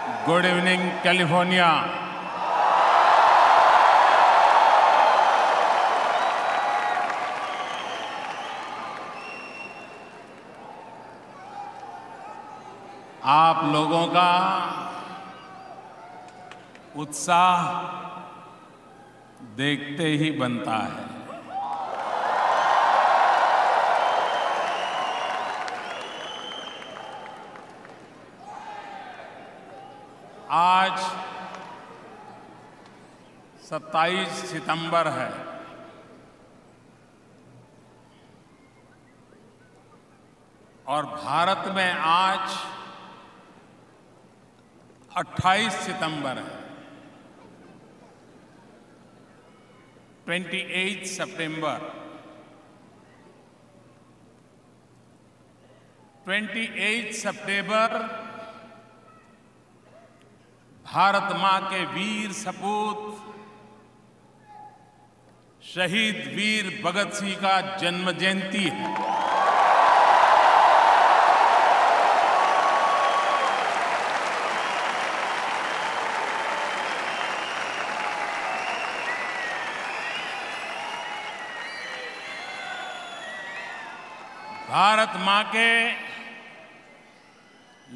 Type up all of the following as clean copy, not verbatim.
Good evening California. आप लोगों का उत्साह देखते ही बनता है। आज 27 सितंबर है और भारत में आज 28 सितंबर है। 28 सितंबर 28 सितंबर भारत मां के वीर सपूत शहीद वीर भगत सिंह का जन्म जयंती है। भारत मां के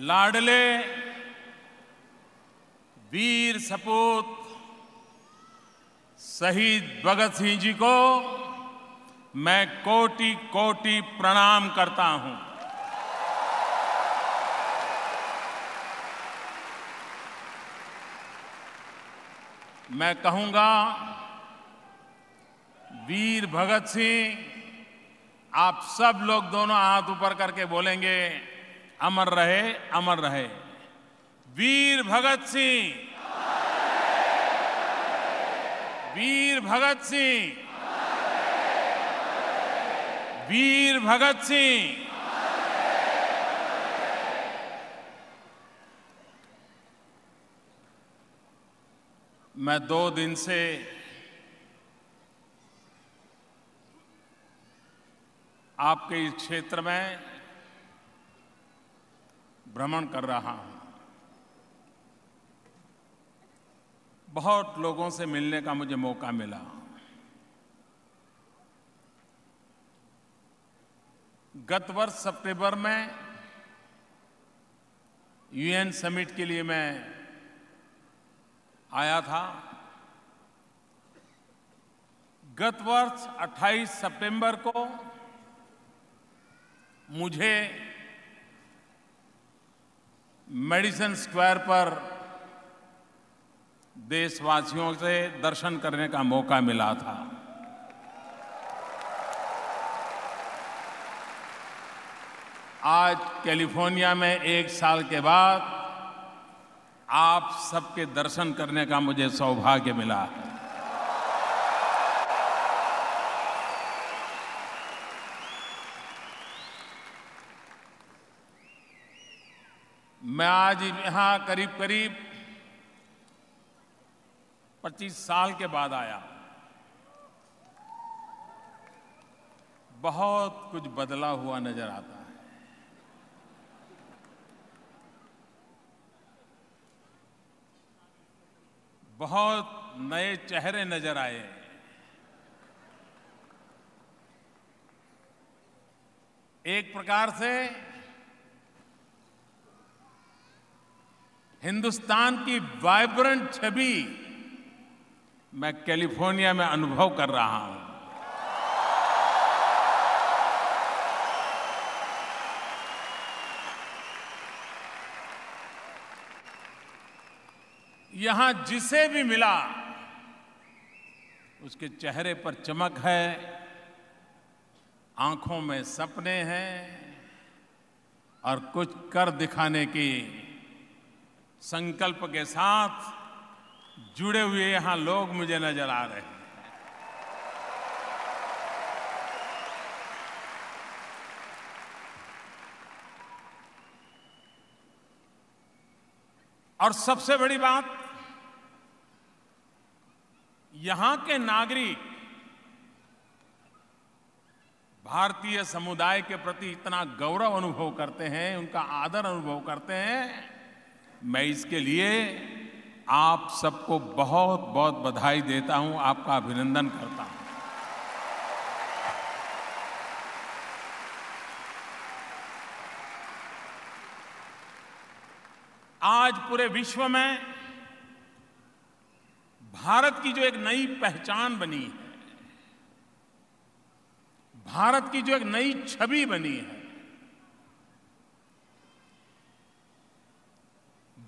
लाडले वीर सपूत शहीद भगत सिंह जी को मैं कोटि कोटि प्रणाम करता हूं। मैं कहूंगा, वीर भगत सिंह, आप सब लोग दोनों हाथ ऊपर करके बोलेंगे, अमर रहे, अमर रहे। वीर भगत सिंह, वीर भगत सिंह, वीर भगत सिंह। मैं 2 दिन से आपके इस क्षेत्र में भ्रमण कर रहा हूं। बहुत लोगों से मिलने का मुझे मौका मिला। गत वर्ष सितंबर में यूएन समिट के लिए मैं आया था। गत वर्ष 28 सितंबर को मुझे मेडिसन स्क्वायर पर देशवासियों से दर्शन करने का मौका मिला था। आज कैलिफोर्निया में 1 साल के बाद आप सबके दर्शन करने का मुझे सौभाग्य मिला है। मैं आज यहां करीब करीब 25 साल के बाद आया। बहुत कुछ बदला हुआ नजर आता है। बहुत नए चेहरे नजर आए। एक प्रकार से हिंदुस्तान की वाइब्रेंट छवि मैं कैलिफोर्निया में अनुभव कर रहा हूं। यहां जिसे भी मिला उसके चेहरे पर चमक है, आंखों में सपने हैं और कुछ कर दिखाने की संकल्प के साथ जुड़े हुए यहां लोग मुझे नजर आ रहे हैं। और सबसे बड़ी बात, यहां के नागरिक भारतीय समुदाय के प्रति इतना गौरव अनुभव करते हैं, उनका आदर अनुभव करते हैं, मैं इसके लिए आप सबको बहुत बहुत बधाई देता हूं, आपका अभिनंदन करता हूं। आज पूरे विश्व में भारत की जो एक नई पहचान बनी है, भारत की जो एक नई छवि बनी है,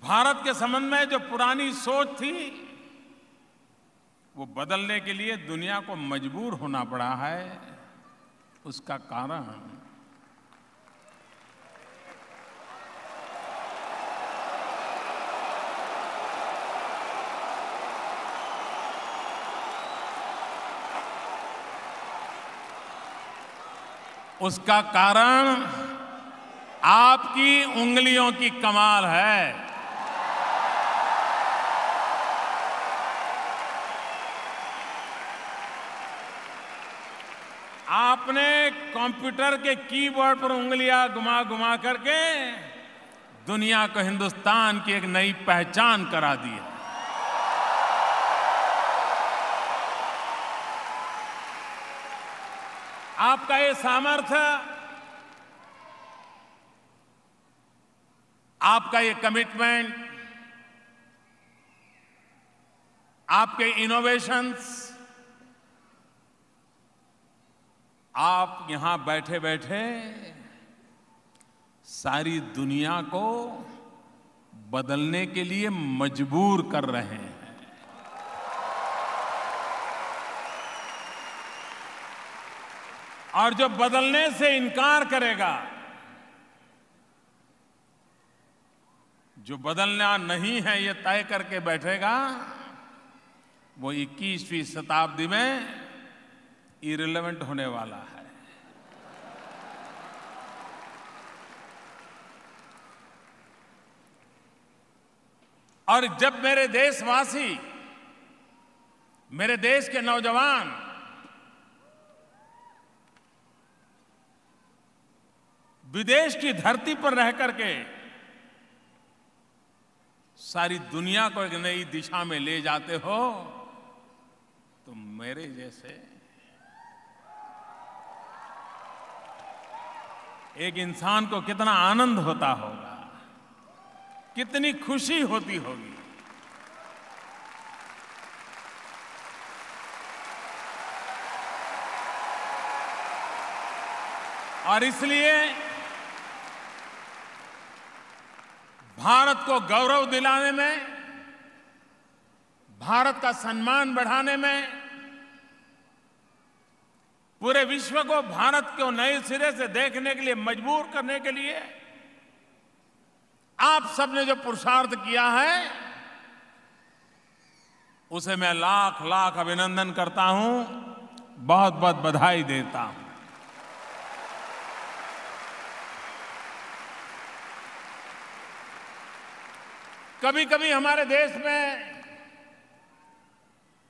भारत के संबंध में जो पुरानी सोच थी, वो बदलने के लिए दुनिया को मजबूर होना पड़ा है। उसका कारण आपकी उंगलियों की कमाल है। आपने कंप्यूटर के कीबोर्ड पर उंगलियां घुमा घुमा करके दुनिया को हिंदुस्तान की एक नई पहचान करा दी है। आपका ये सामर्थ्य, आपका ये कमिटमेंट, आपके इनोवेशंस, आप यहां बैठे बैठे सारी दुनिया को बदलने के लिए मजबूर कर रहे हैं। और जो बदलने से इनकार करेगा, जो बदलना नहीं है ये तय करके बैठेगा, वो 21वीं शताब्दी में इररिलेवेंट होने वाला है। और जब मेरे देशवासी, मेरे देश के नौजवान विदेश की धरती पर रह करके सारी दुनिया को एक नई दिशा में ले जाते हो, तो मेरे जैसे एक इंसान को कितना आनंद होता होगा, कितनी खुशी होती होगी। और इसलिए भारत को गौरव दिलाने में, भारत का सम्मान बढ़ाने में, पूरे विश्व को भारत को नए सिरे से देखने के लिए मजबूर करने के लिए आप सबने जो पुरुषार्थ किया है, उसे मैं लाख लाख अभिनंदन करता हूं, बहुत बहुत बधाई देता हूं। कभी कभी हमारे देश में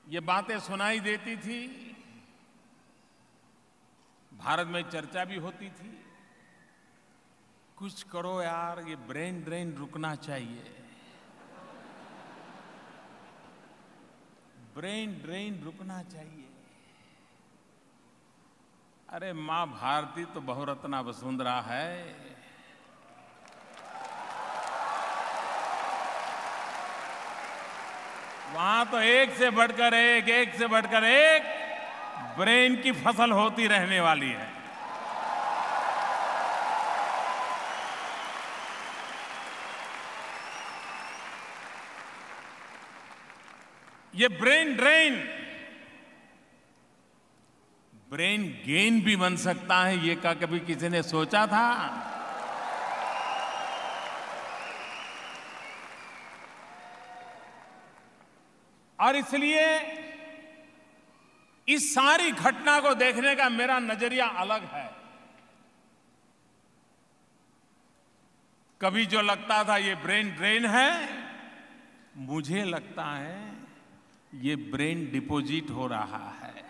ये बातें सुनाई देती थी, भारत में चर्चा भी होती थी, कुछ करो यार, ये ब्रेन ड्रेन रुकना चाहिए, ब्रेन ड्रेन रुकना चाहिए। अरे मां भारती तो बहुरत्ना वसुंधरा है। वहां तो एक से बढ़कर एक, एक से बढ़कर एक ब्रेन की फसल होती रहने वाली है। ये ब्रेन ड्रेन ब्रेन गेन भी बन सकता है, ये क्या कभी किसी ने सोचा था? और इसलिए इस सारी घटना को देखने का मेरा नजरिया अलग है। कभी जो लगता था ये ब्रेन ड्रेन है, मुझे लगता है ये ब्रेन डिपॉजिट हो रहा है।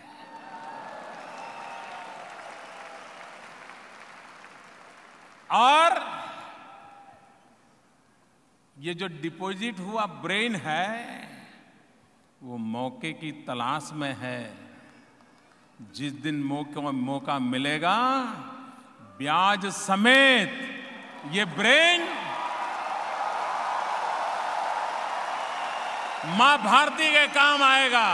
और ये जो डिपॉजिट हुआ ब्रेन है वो मौके की तलाश में है। जिस दिन मौका मिलेगा ब्याज समेत ये ब्रेन मां भारती के काम आएगा।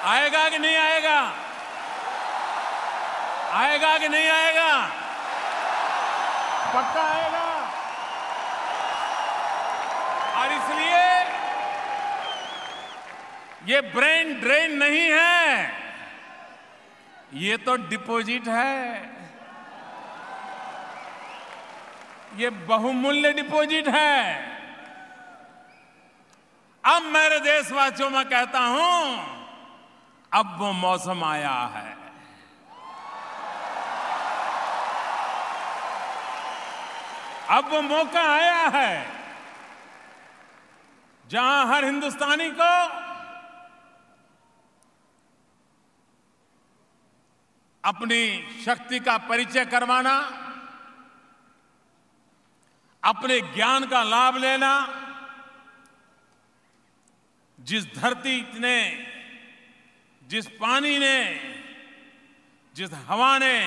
आएगा कि नहीं आएगा? आएगा कि नहीं आएगा? पक्का आएगा। और इसलिए ये ब्रेन ड्रेन नहीं है, ये तो डिपॉजिट है। ये बहुमूल्य डिपॉजिट है। अब मेरे देशवासियों में कहता हूं, अब वो मौसम आया है। अब वो मौका आया है जहां हर हिंदुस्तानी को अपनी शक्ति का परिचय करवाना, अपने ज्ञान का लाभ लेना, जिस धरती ने, जिस पानी ने, जिस हवा ने,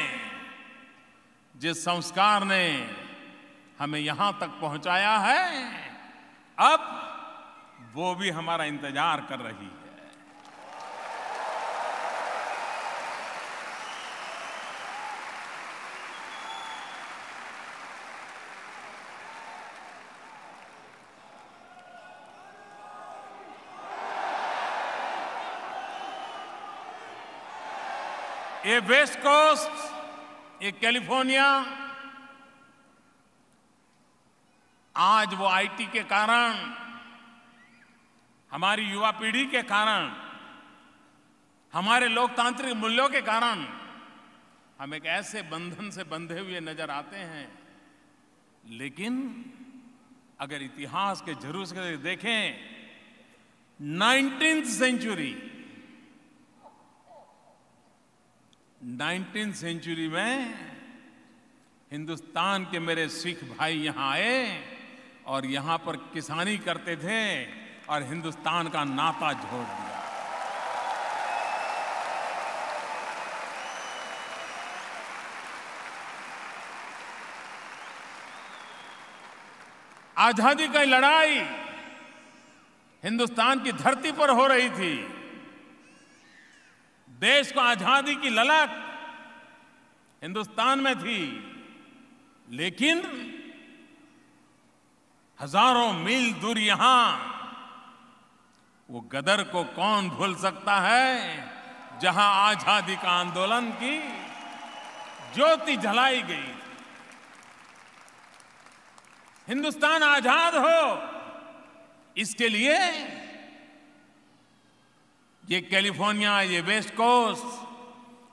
जिस संस्कार ने हमें यहां तक पहुंचाया है, अब वो भी हमारा इंतजार कर रही है। ये वेस्ट कोस्ट, ये कैलिफोर्निया, आज वो आईटी के कारण, हमारी युवा पीढ़ी के कारण, हमारे लोकतांत्रिक मूल्यों के कारण हम एक ऐसे बंधन से बंधे हुए नजर आते हैं। लेकिन अगर इतिहास के जरूर से देखें, 19th सेंचुरी में हिंदुस्तान के मेरे सिख भाई यहां आए और यहां पर किसानी करते थे और हिंदुस्तान का नाता जोड़ दिया। आजादी की लड़ाई हिंदुस्तान की धरती पर हो रही थी। देश को आजादी की ललक हिंदुस्तान में थी, लेकिन हजारों मील दूर यहां वो गदर को कौन भूल सकता है, जहां आजादी का आंदोलन की ज्योति जलाई गई। हिंदुस्तान आजाद हो, इसके लिए ये कैलिफोर्निया, ये वेस्ट कोस्ट,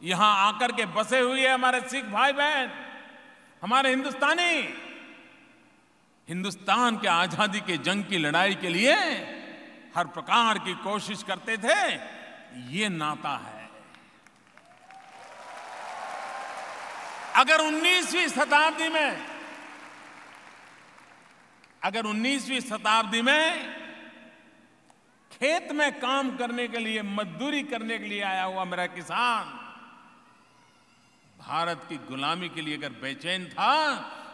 यहां आकर के बसे हुए हमारे सिख भाई बहन, हमारे हिंदुस्तानी, हिंदुस्तान के आजादी के जंग की लड़ाई के लिए हर प्रकार की कोशिश करते थे। ये नाता है। अगर 19वीं शताब्दी में खेत में काम करने के लिए, मजदूरी करने के लिए आया हुआ मेरा किसान भारत की गुलामी के लिए अगर बेचैन था,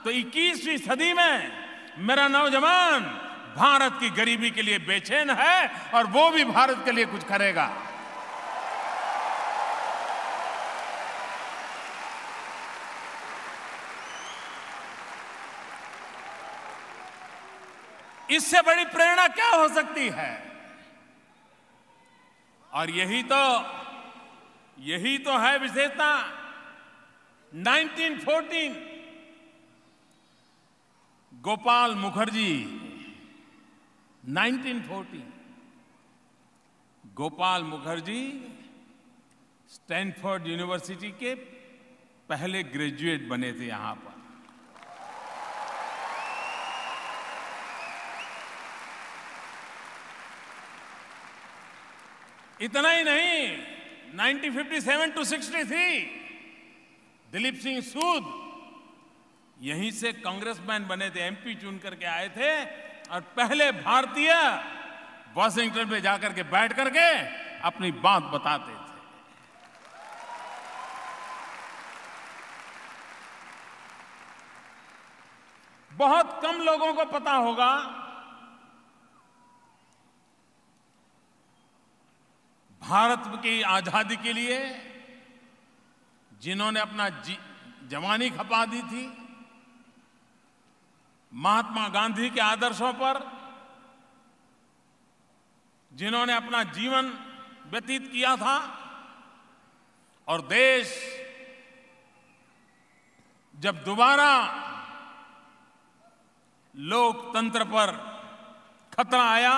तो 21वीं सदी में मेरा नौजवान भारत की गरीबी के लिए बेचैन है और वो भी भारत के लिए कुछ करेगा। इससे बड़ी प्रेरणा क्या हो सकती है? और यही तो है विशेषता। 1914 गोपाल मुखर्जी, 1914 गोपाल मुखर्जी स्टैनफोर्ड यूनिवर्सिटी के पहले ग्रेजुएट बने थे यहां पर। इतना ही नहीं, 1957 to 63 दिलीप सिंह सूद यहीं से कांग्रेसमैन बने थे, एमपी चुन करके आए थे और पहले भारतीय वॉशिंगटन में जाकर के बैठ करके अपनी बात बताते थे। बहुत कम लोगों को पता होगा भारत की आजादी के लिए जिन्होंने अपना जवानी खपा दी थी, महात्मा गांधी के आदर्शों पर जिन्होंने अपना जीवन व्यतीत किया था, और देश जब दोबारा लोकतंत्र पर खतरा आया,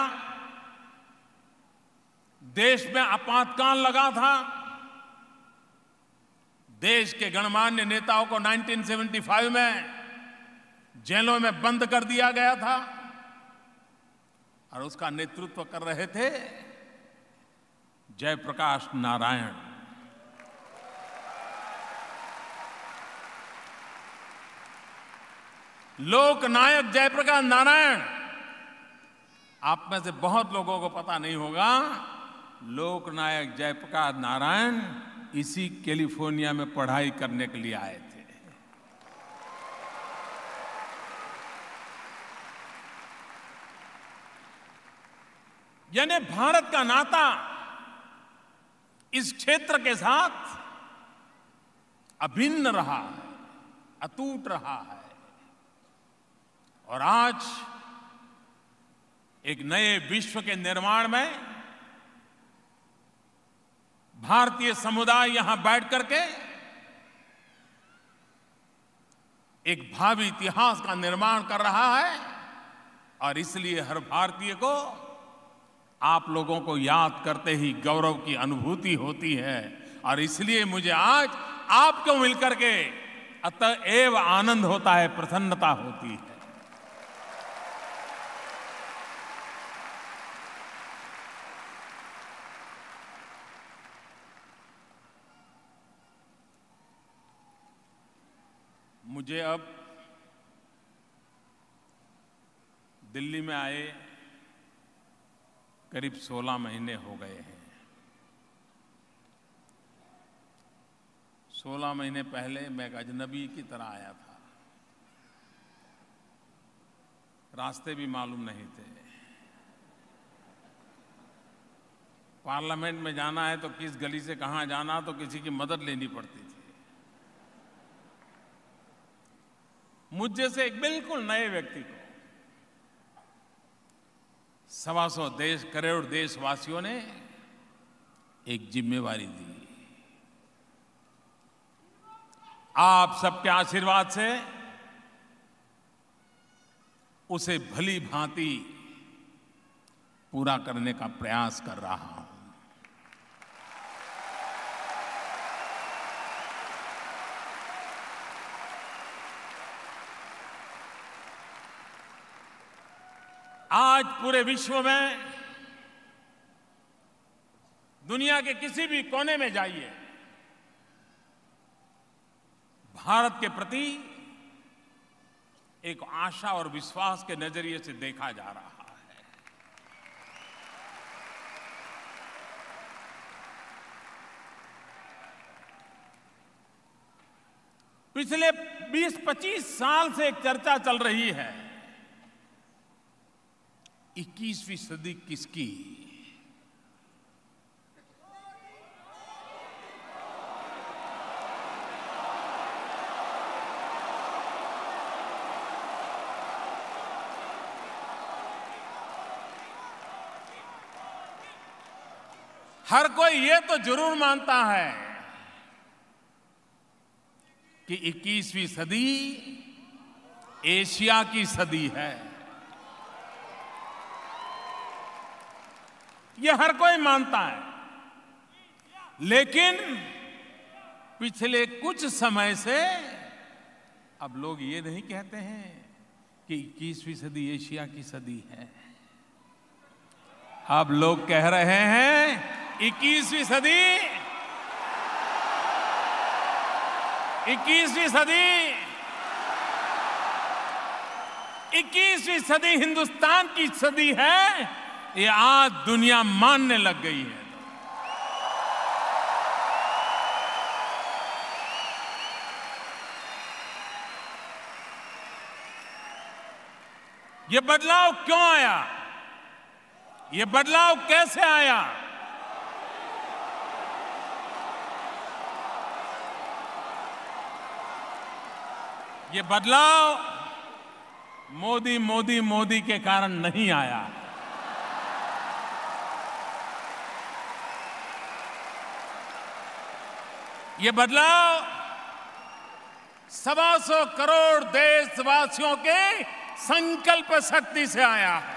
देश में आपातकाल लगा था, देश के गणमान्य नेताओं को 1975 में जेलों में बंद कर दिया गया था और उसका नेतृत्व कर रहे थे जयप्रकाश नारायण। लोकनायक जयप्रकाश नारायण, आप में से बहुत लोगों को पता नहीं होगा, लोकनायक जयप्रकाश नारायण इसी कैलिफोर्निया में पढ़ाई करने के लिए आए थे। यानी भारत का नाता इस क्षेत्र के साथ अभिन्न रहा है, अटूट रहा है, और आज एक नए विश्व के निर्माण में भारतीय समुदाय यहां बैठ करके एक भावी इतिहास का निर्माण कर रहा है। और इसलिए हर भारतीय को आप लोगों को याद करते ही गौरव की अनुभूति होती है, और इसलिए मुझे आज आपको मिलकर के अतएव आनंद होता है, प्रसन्नता होती है। मुझे अब दिल्ली में आए करीब 16 महीने हो गए हैं। 16 महीने पहले मैं एक अजनबी की तरह आया था, रास्ते भी मालूम नहीं थे। पार्लियामेंट में जाना है तो किस गली से कहां जाना, तो किसी की मदद लेनी पड़ती थी। मुझ जैसे एक बिल्कुल नए व्यक्ति को 125 करोड़ देशवासियों ने एक जिम्मेवारी दी। आप सबके आशीर्वाद से उसे भली भांति पूरा करने का प्रयास कर रहा हूं। आज पूरे विश्व में, दुनिया के किसी भी कोने में जाइए, भारत के प्रति एक आशा और विश्वास के नजरिए से देखा जा रहा है। पिछले 20-25 साल से एक चर्चा चल रही है, 21वीं सदी किसकी? हर कोई ये तो जरूर मानता है कि 21वीं सदी एशिया की सदी है। ये हर कोई मानता है, लेकिन पिछले कुछ समय से अब लोग ये नहीं कहते हैं कि 21वीं सदी एशिया की सदी है। अब लोग कह रहे हैं 21वीं सदी 21वीं सदी हिंदुस्तान की सदी है, ये आज दुनिया मानने लग गई है। ये बदलाव क्यों आया? ये बदलाव कैसे आया? ये बदलाव मोदी मोदी मोदी के कारण नहीं आया। ये बदलाव 125 करोड़ देशवासियों के संकल्प शक्ति से आया है।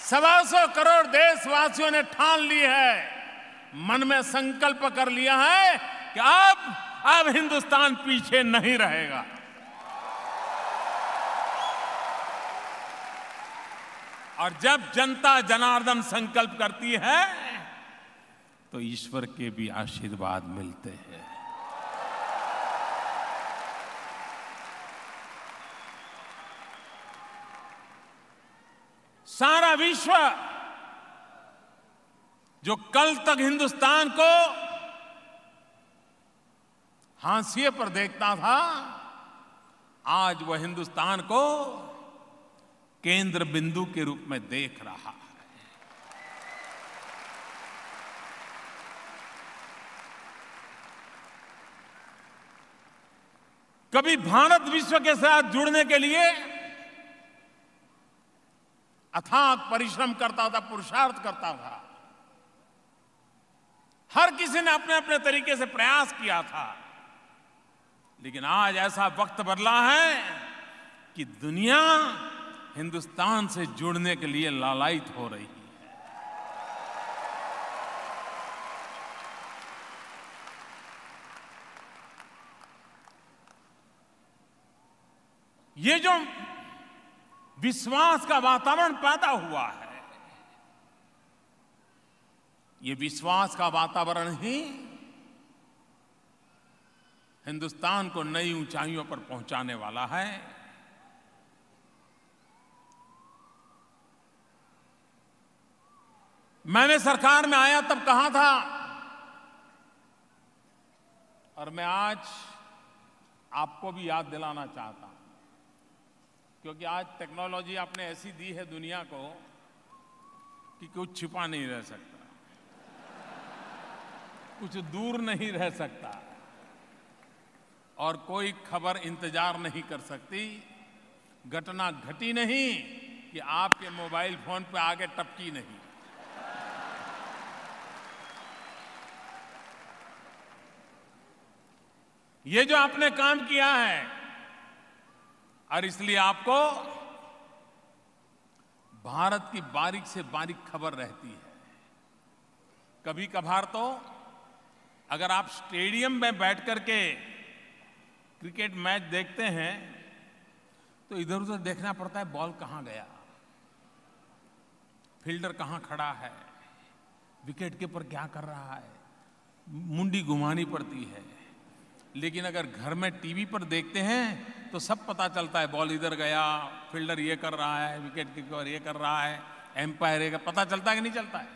125 करोड़ देशवासियों ने ठान ली है, मन में संकल्प कर लिया है कि अब हिंदुस्तान पीछे नहीं रहेगा। और जब जनता जनार्दन संकल्प करती है तो ईश्वर के भी आशीर्वाद मिलते हैं। सारा विश्व जो कल तक हिंदुस्तान को हाशिए पर देखता था, आज वह हिंदुस्तान को केंद्र बिंदु के रूप में देख रहा है। कभी भारत विश्व के साथ जुड़ने के लिए अथाक परिश्रम करता था, पुरुषार्थ करता था। हर किसी ने अपने अपने तरीके से प्रयास किया था, लेकिन आज ऐसा वक्त बदला है कि दुनिया हिंदुस्तान से जुड़ने के लिए लालायित हो रही है। ये जो विश्वास का वातावरण पैदा हुआ है, ये विश्वास का वातावरण ही हिंदुस्तान को नई ऊंचाइयों पर पहुंचाने वाला है। मैंने सरकार में आया तब कहा था, और मैं आज आपको भी याद दिलाना चाहता हूं, क्योंकि आज टेक्नोलॉजी आपने ऐसी दी है दुनिया को कि कुछ छिपा नहीं रह सकता, कुछ दूर नहीं रह सकता, और कोई खबर इंतजार नहीं कर सकती। घटना घटी नहीं कि आपके मोबाइल फोन पे आगे टपकी नहीं। ये जो आपने काम किया है, और इसलिए आपको भारत की बारीक से बारीक खबर रहती है। कभी कभार तो अगर आप स्टेडियम में बैठ करके क्रिकेट मैच देखते हैं तो इधर उधर देखना पड़ता है, बॉल कहां गया, फील्डर कहां खड़ा है, विकेट कीपर क्या कर रहा है, मुंडी घुमानी पड़ती है। लेकिन अगर घर में टीवी पर देखते हैं तो सब पता चलता है, बॉल इधर गया, फील्डर ये कर रहा है, विकेट कीपर ये कर रहा है, एम्पायर ये, पता चलता है कि नहीं चलता है।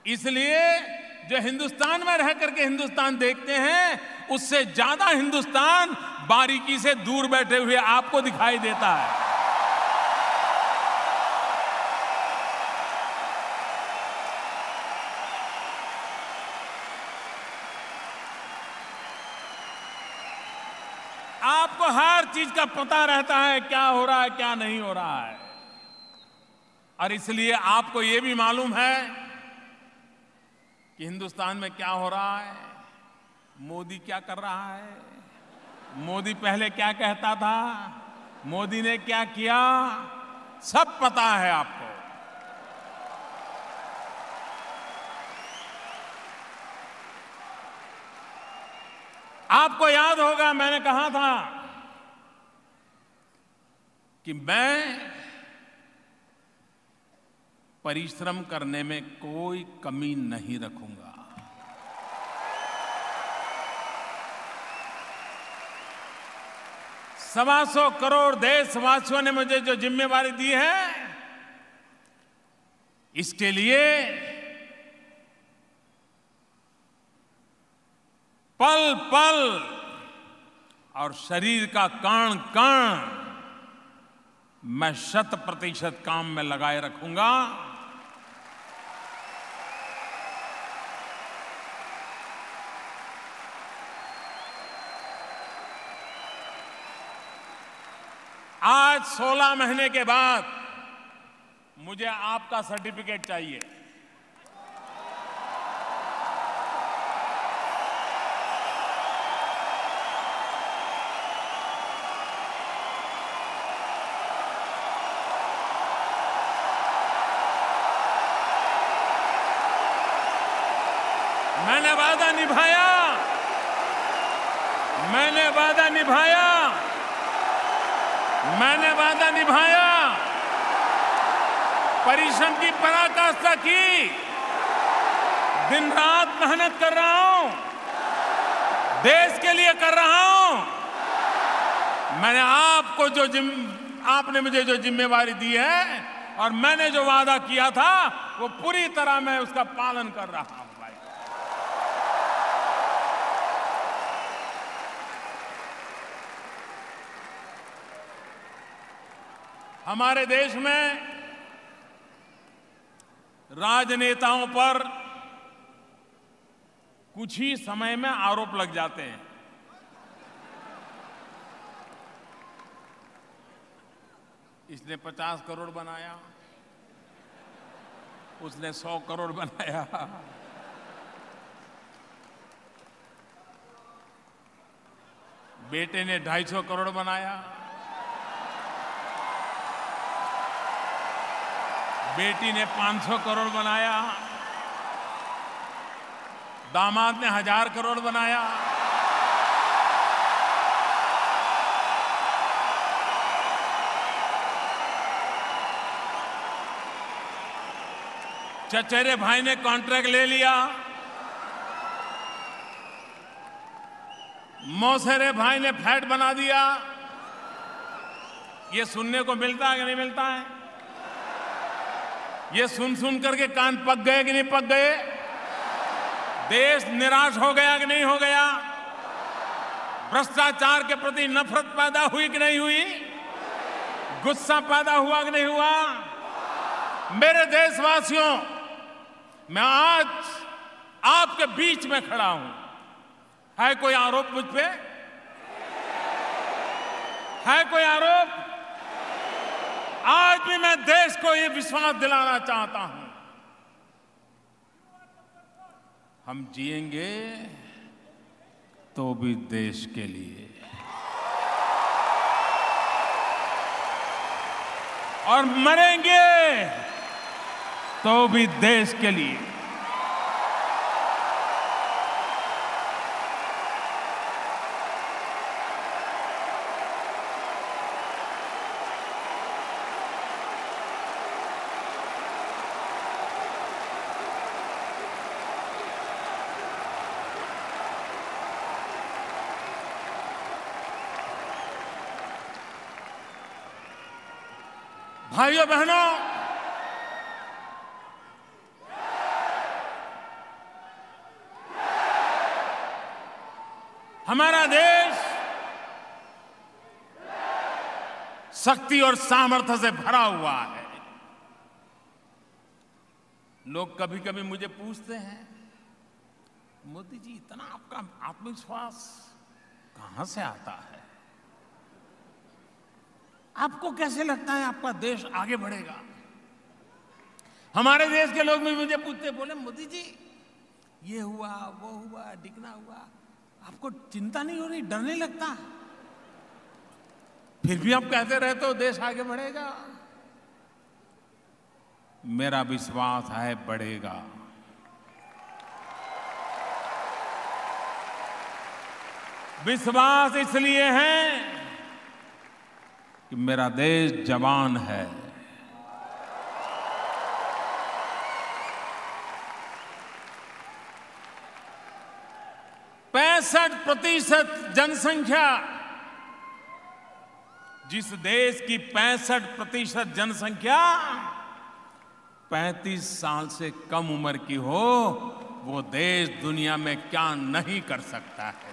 इसलिए जो हिंदुस्तान में रह करके हिंदुस्तान देखते हैं, उससे ज्यादा हिंदुस्तान बारीकी से दूर बैठे हुए आपको दिखाई देता है। आपको हर चीज का पता रहता है, क्या हो रहा है क्या नहीं हो रहा है। और इसलिए आपको यह भी मालूम है कि हिंदुस्तान में क्या हो रहा है, मोदी क्या कर रहा है, मोदी पहले क्या कहता था, मोदी ने क्या किया, सब पता है आपको। आपको याद होगा मैंने कहा था कि मैं परिश्रम करने में कोई कमी नहीं रखूंगा। 125 करोड़ देशवासियों ने मुझे जो जिम्मेवारी दी है, इसके लिए पल पल और शरीर का कण कण मैं 100% काम में लगाए रखूंगा। आज 16 महीने के बाद मुझे आपका सर्टिफिकेट चाहिए। मैंने वादा निभाया, मैंने वादा निभाया, मैंने वादा निभाया। परिश्रम की पराकाष्ठा की, दिन रात मेहनत कर रहा हूं, देश के लिए कर रहा हूं। मैंने आपको आपने मुझे जो जिम्मेवारी दी है और मैंने जो वादा किया था, वो पूरी तरह मैं उसका पालन कर रहा हूं भाई। हमारे देश में राजनेताओं पर कुछ ही समय में आरोप लग जाते हैं। इसने 50 करोड़ बनाया, उसने 100 करोड़ बनाया, बेटे ने 250 करोड़ बनाया, बेटी ने 500 करोड़ बनाया, दामाद ने 1000 करोड़ बनाया। चचेरे भाई ने कॉन्ट्रैक्ट ले लिया, मौसेरे भाई ने फ्लैट बना दिया। ये सुनने को मिलता है कि नहीं मिलता है? ये सुन सुन करके कान पक गए कि नहीं पक गए? देश निराश हो गया कि नहीं हो गया? भ्रष्टाचार के प्रति नफरत पैदा हुई कि नहीं हुई? गुस्सा पैदा हुआ कि नहीं हुआ? मेरे देशवासियों, मैं आज आपके बीच में खड़ा हूं। है कोई आरोप मुझ पे? है कोई आरोप? आज भी मैं देश को ये विश्वास दिलाना चाहता हूं, हम जिएंगे तो भी देश के लिए, और मरेंगे तो भी देश के लिए। भाइयों बहनों, हमारा देश शक्ति और सामर्थ्य से भरा हुआ है। लोग कभी कभी मुझे पूछते हैं, मोदी जी इतना आपका आत्मविश्वास कहां से आता है? आपको कैसे लगता है आपका देश आगे बढ़ेगा? हमारे देश के लोग भी मुझे पूछते, बोले मोदी जी ये हुआ, वो हुआ, डिगना हुआ, आपको चिंता नहीं हो रही, डर नहीं लगता? फिर भी आप कहते रहते हो देश आगे बढ़ेगा। मेरा विश्वास है बढ़ेगा। विश्वास इसलिए है कि मेरा देश जवान है। % जनसंख्या जिस देश की 65% जनसंख्या 35 साल से कम उम्र की हो, वो देश दुनिया में क्या नहीं कर सकता है।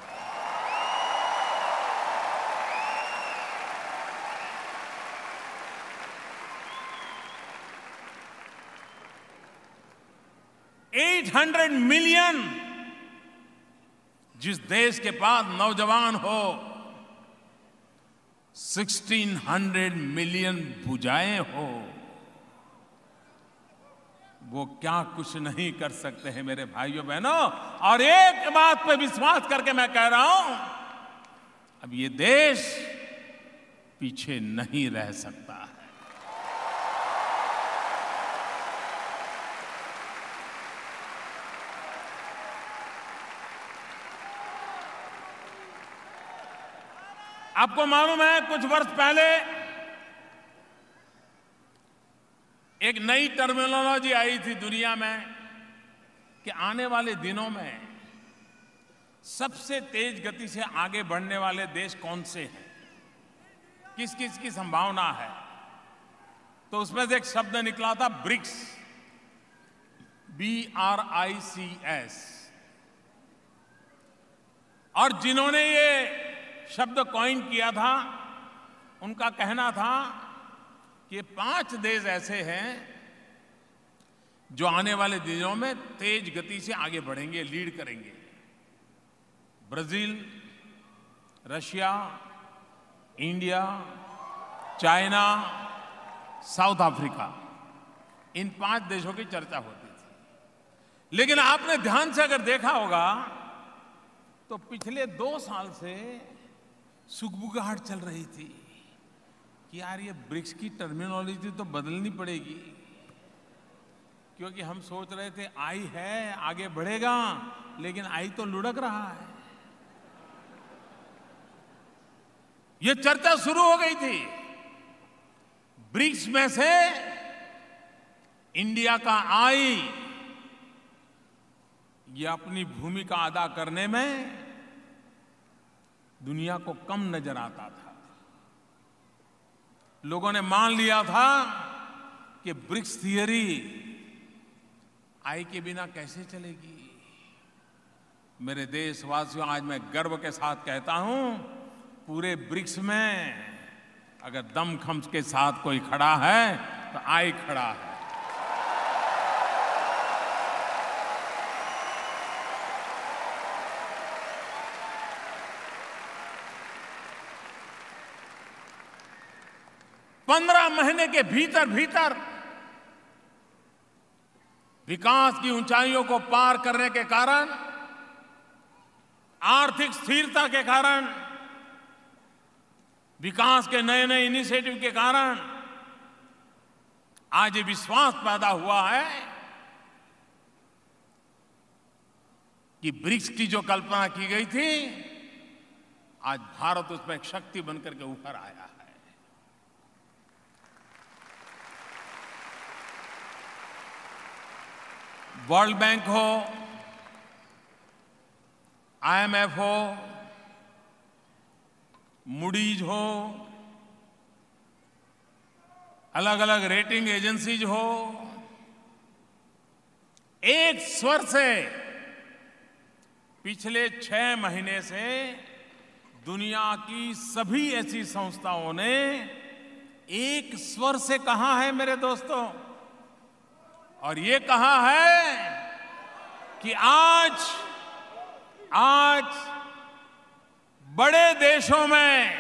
$800 मिलियन जिस देश के पास नौजवान हो, 1600 मिलियन भुजाएं हो, वो क्या कुछ नहीं कर सकते हैं मेरे भाइयों बहनों। और एक बात पे विश्वास करके मैं कह रहा हूं, अब ये देश पीछे नहीं रह सकता है। आपको मालूम है, कुछ वर्ष पहले एक नई टर्मिनोलॉजी आई थी दुनिया में कि आने वाले दिनों में सबसे तेज गति से आगे बढ़ने वाले देश कौन से हैं, किस किस की संभावना है। तो उसमें से एक शब्द निकला था ब्रिक्स, BRICS। और जिन्होंने ये शब्द कॉइन किया था, उनका कहना था कि 5 देश ऐसे हैं जो आने वाले दिनों में तेज गति से आगे बढ़ेंगे, लीड करेंगे। Brazil, Russia, India, China, South Africa, इन 5 देशों की चर्चा होती थी। लेकिन आपने ध्यान से अगर देखा होगा तो पिछले 2 साल से सुगबुगाहट चल रही थी कि यार ये ब्रिक्स की टर्मिनोलॉजी तो बदलनी पड़ेगी, क्योंकि हम सोच रहे थे आई है, आगे बढ़ेगा, लेकिन आई तो लुढ़क रहा है। ये चर्चा शुरू हो गई थी। ब्रिक्स में से इंडिया का आई ये अपनी भूमिका अदा करने में दुनिया को कम नजर आता था। लोगों ने मान लिया था कि ब्रिक्स थियरी आई के बिना कैसे चलेगी। मेरे देशवासियों, आज मैं गर्व के साथ कहता हूं, पूरे ब्रिक्स में अगर दमखम के साथ कोई खड़ा है तो आई खड़ा है। पंद्रह महीने के भीतर भीतर विकास की ऊंचाइयों को पार करने के कारण, आर्थिक स्थिरता के कारण, विकास के नए नए इनिशिएटिव के कारण आज ये विश्वास पैदा हुआ है कि ब्रिक्स की जो कल्पना की गई थी, आज भारत उसमें एक शक्ति बनकर के ऊपर आया है। वर्ल्ड बैंक हो, IMF हो, मूडीज हो, अलग अलग रेटिंग एजेंसीज हो, एक स्वर से पिछले 6 महीने से दुनिया की सभी ऐसी संस्थाओं ने एक स्वर से कहा है मेरे दोस्तों, और ये कहा है कि आज बड़े देशों में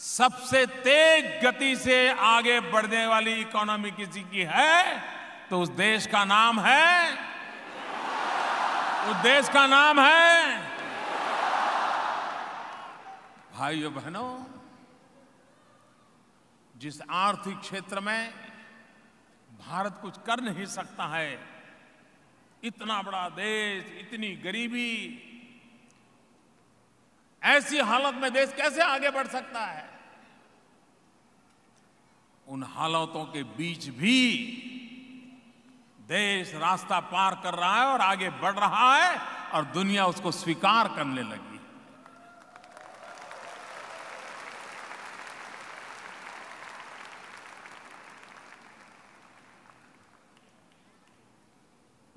सबसे तेज गति से आगे बढ़ने वाली इकोनॉमी किसी की है तो उस देश का नाम है, भाइयों बहनों, जिस आर्थिक क्षेत्र में भारत कुछ कर नहीं सकता है, इतना बड़ा देश, इतनी गरीबी, ऐसी हालत में देश कैसे आगे बढ़ सकता है? उन हालातों के बीच भी देश रास्ता पार कर रहा है और आगे बढ़ रहा है और दुनिया उसको स्वीकार करने लगी।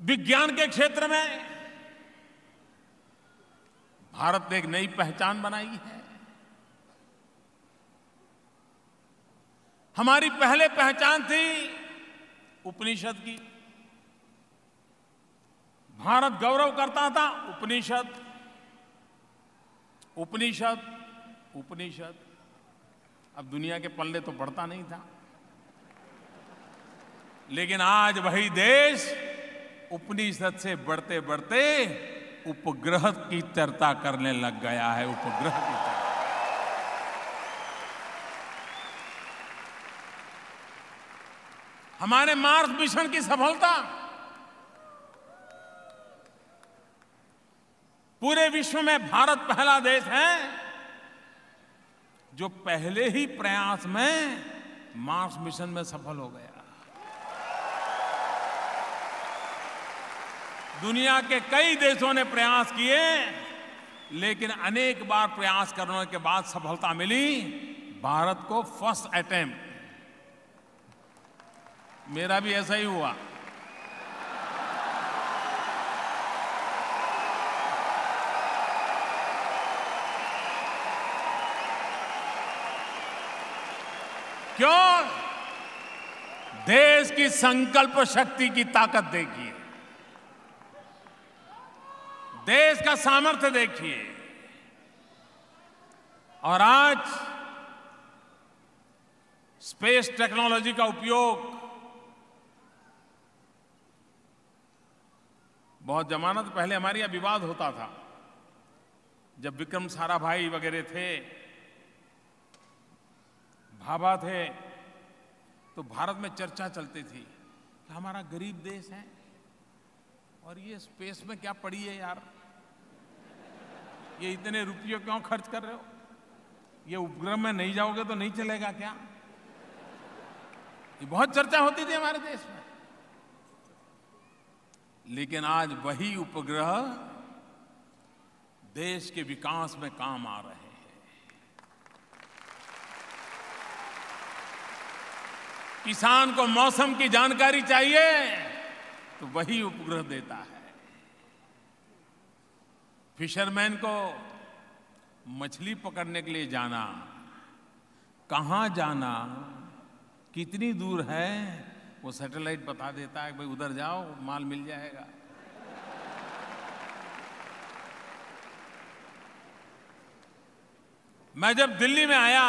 विज्ञान के क्षेत्र में भारत ने एक नई पहचान बनाई है। हमारी पहले पहचान थी उपनिषद की। भारत गौरव करता था उपनिषद, उपनिषद, उपनिषद। अब दुनिया के पल्ले तो बढ़ता नहीं था, लेकिन आज वही देश उपनिषद से बढ़ते बढ़ते उपग्रह की चर्चा करने लग गया है। उपग्रह की चर्चा। हमारे मार्स मिशन की सफलता पूरे विश्व में भारत पहला देश है जो पहले ही प्रयास में मार्स मिशन में सफल हो गया। दुनिया के कई देशों ने प्रयास किए, लेकिन अनेक बार प्रयास करने के बाद सफलता मिली भारत को फर्स्ट अटेम्प्ट। मेरा भी ऐसा ही हुआ। क्यों? देश की संकल्प शक्ति की ताकत देखिए, देश का सामर्थ्य देखिए। और आज स्पेस टेक्नोलॉजी का उपयोग, बहुत जमाना तो पहले हमारे यहां विवाद होता था। जब विक्रम साराभाई वगैरह थे, भाभा थे, तो भारत में चर्चा चलती थी कि हमारा गरीब देश है और ये स्पेस में क्या पड़ी है यार, ये इतने रुपये क्यों खर्च कर रहे हो, ये उपग्रह में नहीं जाओगे तो नहीं चलेगा क्या? ये बहुत चर्चा होती थी हमारे देश में। लेकिन आज वही उपग्रह देश के विकास में काम आ रहे हैं। किसान को मौसम की जानकारी चाहिए तो वही उपग्रह देता है। फिशरमैन को मछली पकड़ने के लिए जाना, कहां जाना, कितनी दूर है, वो सैटेलाइट बता देता है, भाई उधर जाओ माल मिल जाएगा। मैं जब दिल्ली में आया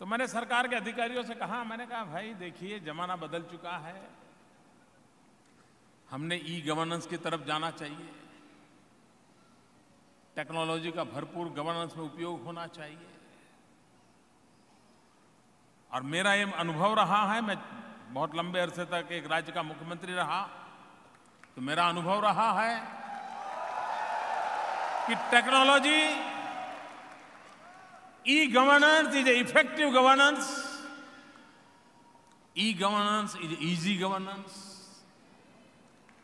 तो मैंने सरकार के अधिकारियों से कहा, मैंने कहा भाई देखिए जमाना बदल चुका है, हमने ई गवर्नेंस की तरफ जाना चाहिए, टेक्नोलॉजी का भरपूर गवर्नेंस में उपयोग होना चाहिए। और मेरा ये अनुभव रहा है, मैं बहुत लंबे अरसे तक एक राज्य का मुख्यमंत्री रहा, तो मेरा अनुभव रहा है कि technology, e-governance is effective governance, e-governance is easy governance,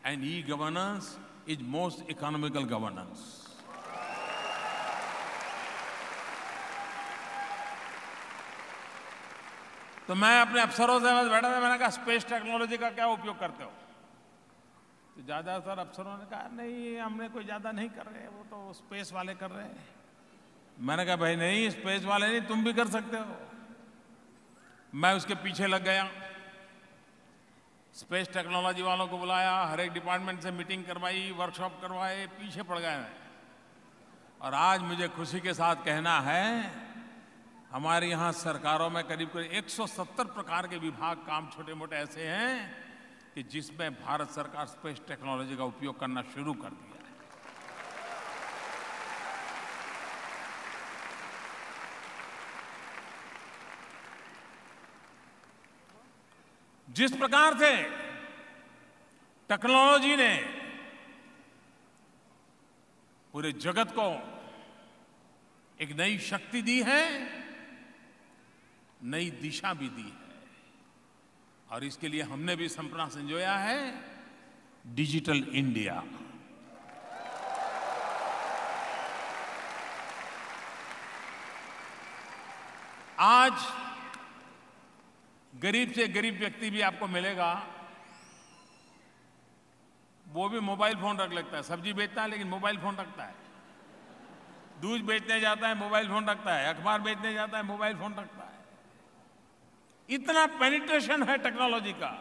and e-governance is most economical governance. तो मैं अपने अफसरों से बैठा था, मैंने कहा स्पेस टेक्नोलॉजी का क्या उपयोग करते हो? तो ज़्यादातर अफसरों ने कहा नहीं हमने कोई ज़्यादा नहीं कर रहे, वो तो स्पेस वाले कर रहे हैं। मैंने कहा भाई नहीं, स्पेस वाले नहीं, तुम भी कर सकते हो। मैं उसके पीछे लग गया, स्पेस टेक्नोलॉजी वालों को बुलाया, हर एक डिपार्टमेंट से मीटिंग करवाई, वर्कशॉप करवाए, पीछे पड़ गए मैं। और आज मुझे खुशी के साथ कहना है, हमारे यहाँ सरकारों में करीब करीब 170 प्रकार के विभाग, काम छोटे मोटे ऐसे हैं कि जिसमें भारत सरकार स्पेस टेक्नोलॉजी का उपयोग करना शुरू कर दिया है। जिस प्रकार से टेक्नोलॉजी ने पूरे जगत को एक नई शक्ति दी है, नई दिशा भी दी है, और इसके लिए हमने भी सपना संजोया है, डिजिटल इंडिया। आज गरीब से गरीब व्यक्ति भी आपको मिलेगा वो भी मोबाइल फोन रख लेता है। सब्जी बेचता है लेकिन मोबाइल फोन रखता है, दूध बेचने जाता है मोबाइल फोन रखता है, अखबार बेचने जाता है मोबाइल फोन रखता है। इतना पेनिट्रेशन है टेक्नोलॉजी का।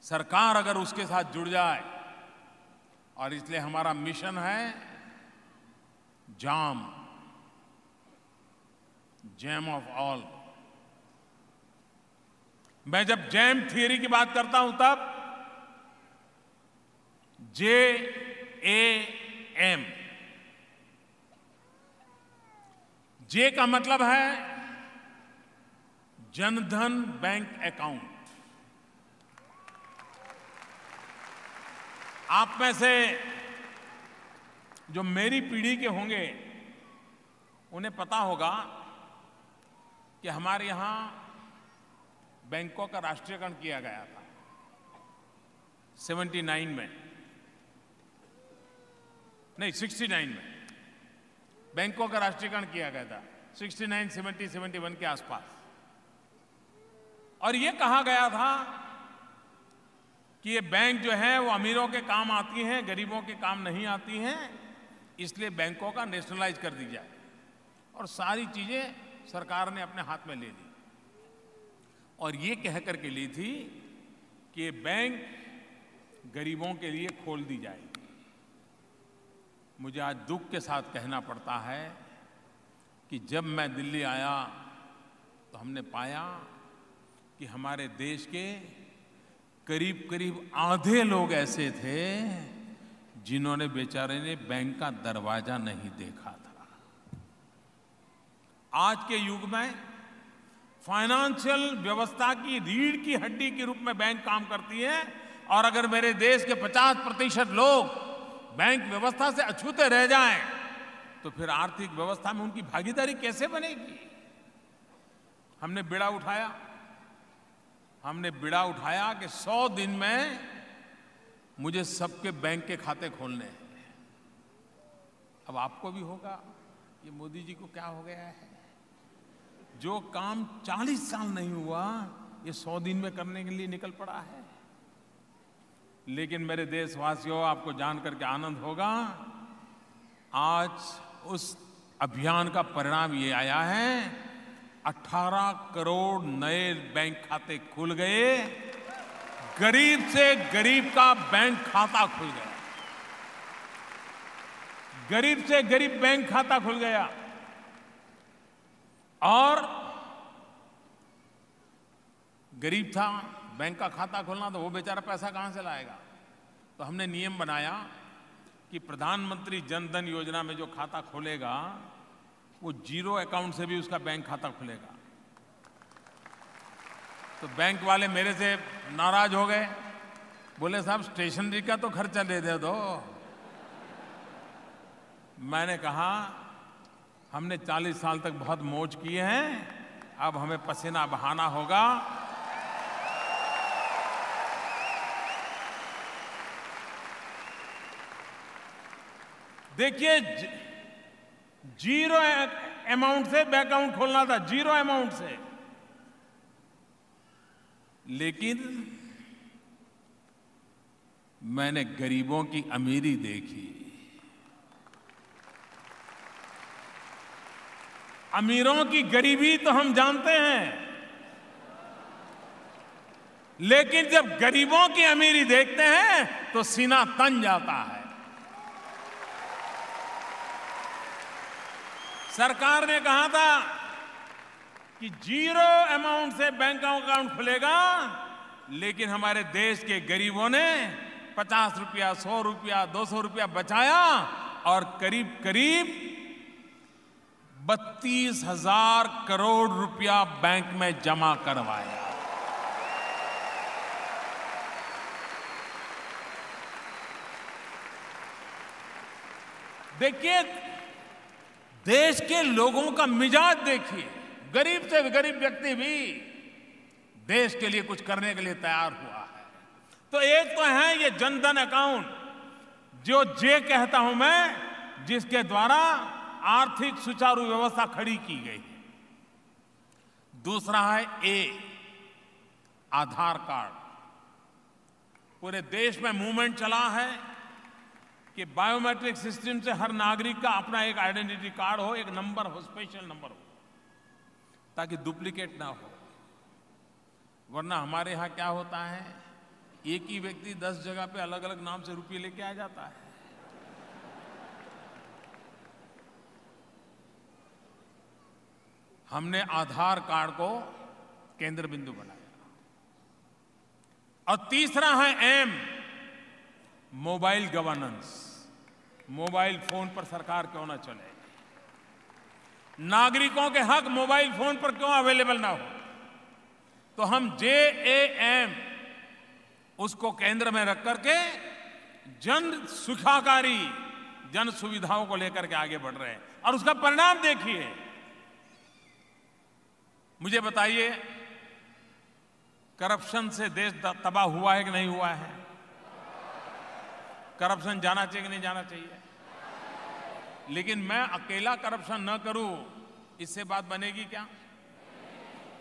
सरकार अगर उसके साथ जुड़ जाए, और इसलिए हमारा मिशन है जैम ऑफ ऑल। मैं जब जैम थियरी की बात करता हूं तब JAM, जे का मतलब है जनधन बैंक अकाउंट। आप में से जो मेरी पीढ़ी के होंगे उन्हें पता होगा कि हमारे यहां बैंकों का राष्ट्रीयकरण किया गया था 79 में, नहीं 69 में बैंकों का राष्ट्रीयकरण किया गया था, 69, 70, 71 के आसपास। और ये कहा गया था कि ये बैंक जो है वो अमीरों के काम आती हैं, गरीबों के काम नहीं आती हैं, इसलिए बैंकों का नेशनलाइज कर दी जाए। और सारी चीजें सरकार ने अपने हाथ में ले ली, और ये कह करके ली थी कि ये बैंक गरीबों के लिए खोल दी जाएगी। मुझे आज दुख के साथ कहना पड़ता है कि जब मैं दिल्ली आया तो हमने पाया कि हमारे देश के करीब करीब आधे लोग ऐसे थे जिन्होंने बेचारे ने बैंक का दरवाजा नहीं देखा था। आज के युग में फाइनेंशियल व्यवस्था की रीढ़ की हड्डी के रूप में बैंक काम करती है, और अगर मेरे देश के 50% लोग बैंक व्यवस्था से अछूते रह जाएं तो फिर आर्थिक व्यवस्था में उनकी भागीदारी कैसे बनेगी। हमने बीड़ा उठाया कि 100 दिन में मुझे सबके बैंक के खाते खोलने हैं। अब आपको भी होगा, ये मोदी जी को क्या हो गया है, जो काम 40 साल नहीं हुआ ये 100 दिन में करने के लिए निकल पड़ा है। लेकिन मेरे देशवासियों, आपको जान करके आनंद होगा, आज उस अभियान का परिणाम ये आया है 18 करोड़ नए बैंक खाते खुल गए, गरीब से गरीब का बैंक खाता खुल गया, गरीब से गरीब बैंक खाता खुल गया। और गरीब था, बैंक का खाता खोलना, तो वो बेचारा पैसा कहां से लाएगा। तो हमने नियम बनाया कि प्रधानमंत्री जन धन योजना में जो खाता खोलेगा वो जीरो अकाउंट से भी उसका बैंक खाता खुलेगा। तो बैंक वाले मेरे से नाराज हो गए, बोले साहब स्टेशनरी का तो खर्चा दे दो। मैंने कहा हमने 40 साल तक बहुत मौज किए हैं, अब हमें पसीना बहाना होगा। देखिए, जीरो अमाउंट से बैंक अकाउंट खोलना था, जीरो अमाउंट से। लेकिन मैंने गरीबों की अमीरी देखी। अमीरों की गरीबी तो हम जानते हैं, लेकिन जब गरीबों की अमीरी देखते हैं तो सीना तन जाता है। सरकार ने कहा था कि जीरो अमाउंट से बैंक अकाउंट खुलेगा, लेकिन हमारे देश के गरीबों ने 50 रुपया, 100 रुपया, 200 रुपया बचाया और करीब करीब 32,000 करोड़ रुपया बैंक में जमा करवाया। देखिए, देश के लोगों का मिजाज देखिए, गरीब से गरीब व्यक्ति भी देश के लिए कुछ करने के लिए तैयार हुआ है। तो एक तो है ये जनधन अकाउंट, जो जे कहता हूं मैं, जिसके द्वारा आर्थिक सुचारू व्यवस्था खड़ी की गई है। दूसरा है ए, आधार कार्ड। पूरे देश में मूवमेंट चला है कि बायोमेट्रिक सिस्टम से हर नागरिक का अपना एक आइडेंटिटी कार्ड हो, एक नंबर हो, स्पेशल नंबर हो, ताकि डुप्लीकेट ना हो। वरना हमारे यहाँ क्या होता है, एक ही व्यक्ति 10 जगह पे अलग अलग नाम से रुपये लेके आ जाता है। हमने आधार कार्ड को केंद्र बिंदु बनाया। और तीसरा है M, mobile governance. Mobile phone पर सरकार क्यों ना चले, नागरिकों के हक मोबाइल फोन पर क्यों अवेलेबल ना हो। तो हम JAM उसको केंद्र में रख करके जन सुखाकारी, जन सुविधाओं को लेकर के आगे बढ़ रहे हैं। और उसका परिणाम देखिए। मुझे बताइए, करप्शन से देश तबाह हुआ है कि नहीं हुआ है? करप्शन जाना चाहिए कि नहीं जाना चाहिए? लेकिन मैं अकेला करप्शन न करूं, इससे बात बनेगी क्या?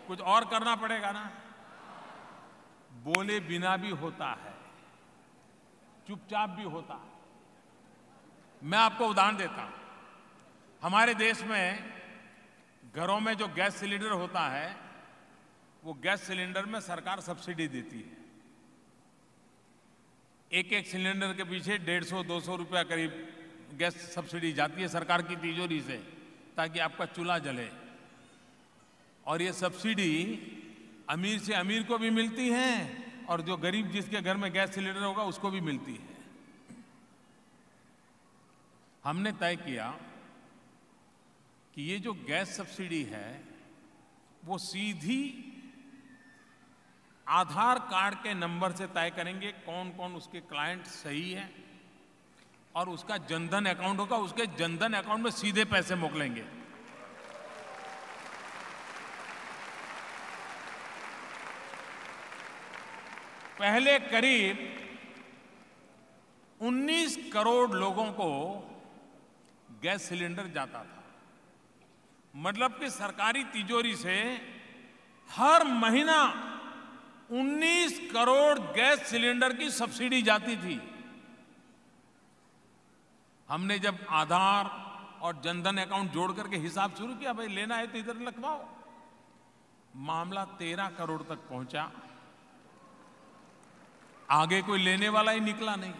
कुछ और करना पड़ेगा ना। बोले बिना भी होता है, चुपचाप भी होता है। मैं आपको उदाहरण देता हूं। हमारे देश में घरों में जो गैस सिलेंडर होता है, वो गैस सिलेंडर में सरकार सब्सिडी देती है। एक एक सिलेंडर के पीछे 150-200 रुपया करीब गैस सब्सिडी जाती है सरकार की तिजोरी से, ताकि आपका चूल्हा जले। और ये सब्सिडी अमीर से अमीर को भी मिलती है और जो गरीब जिसके घर में गैस सिलेंडर होगा उसको भी मिलती है। हमने तय किया कि ये जो गैस सब्सिडी है वो सीधी आधार कार्ड के नंबर से तय करेंगे कौन कौन उसके क्लाइंट सही है, और उसका जनधन अकाउंट होगा, उसके जनधन अकाउंट में सीधे पैसे मोकलेंगे। पहले करीब 19 करोड़ लोगों को गैस सिलेंडर जाता था। मतलब कि सरकारी तिजोरी से हर महीना 19 करोड़ गैस सिलेंडर की सब्सिडी जाती थी। हमने जब आधार और जनधन अकाउंट जोड़ करके हिसाब शुरू किया, भाई लेना है तो इधर लिखवाओ, मामला 13 करोड़ तक पहुंचा। आगे कोई लेने वाला ही निकला नहीं।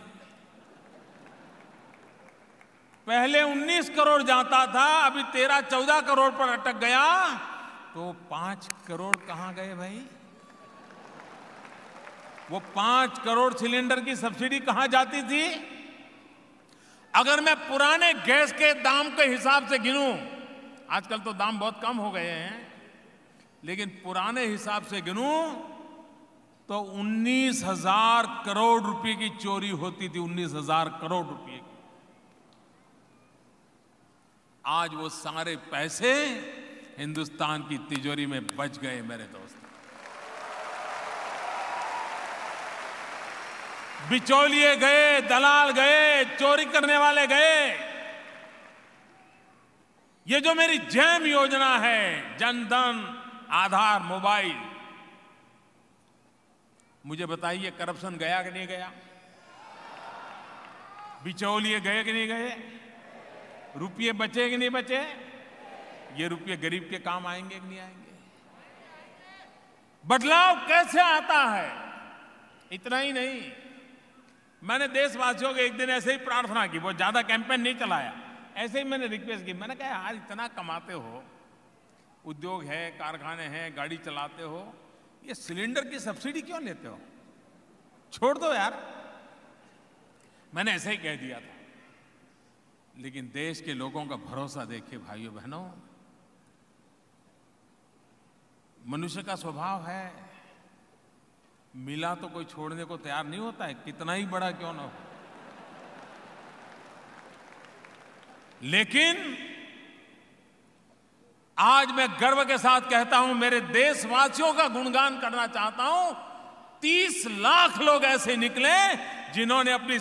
पहले 19 करोड़ जाता था, अभी 13-14 करोड़ पर अटक गया। तो 5 करोड़ कहां गए भाई? वो 5 करोड़ सिलेंडर की सब्सिडी कहां जाती थी? अगर मैं पुराने गैस के दाम के हिसाब से गिनूं, आजकल तो दाम बहुत कम हो गए हैं, लेकिन पुराने हिसाब से गिनूं तो 19,000 करोड़ रुपए की चोरी होती थी। 19,000 करोड़ रुपए की। आज वो सारे पैसे हिंदुस्तान की तिजोरी में बच गए मेरे दोस्त। बिचौलिए गए, दलाल गए, चोरी करने वाले गए। ये जो मेरी जैम योजना है, जनधन, आधार, मोबाइल, मुझे बताइए करप्शन गया कि नहीं गया? बिचौलिए गए कि नहीं गए? रुपये बचे कि नहीं बचे? ये रुपये गरीब के काम आएंगे कि नहीं आएंगे? बदलाव कैसे आता है? इतना ही नहीं, मैंने देशवासियों को एक दिन ऐसे ही प्रार्थना की, बहुत ज्यादा कैंपेन नहीं चलाया, ऐसे ही मैंने रिक्वेस्ट की। मैंने कहा यार इतना कमाते हो, उद्योग है, कारखाने हैं, गाड़ी चलाते हो, ये सिलेंडर की सब्सिडी क्यों लेते हो? छोड़ दो यार। मैंने ऐसे ही कह दिया था। लेकिन देश के लोगों का भरोसा देखिए भाइयों बहनों। मनुष्य का स्वभाव है, मिला तो कोई छोड़ने को तैयार नहीं होता है, कितना ही बड़ा क्यों ना हो। लेकिन आज मैं गर्व के साथ कहता हूं, मेरे देशवासियों का गुणगान करना चाहता हूं, 30 लाख लोग ऐसे निकले जिन्होंने अपनी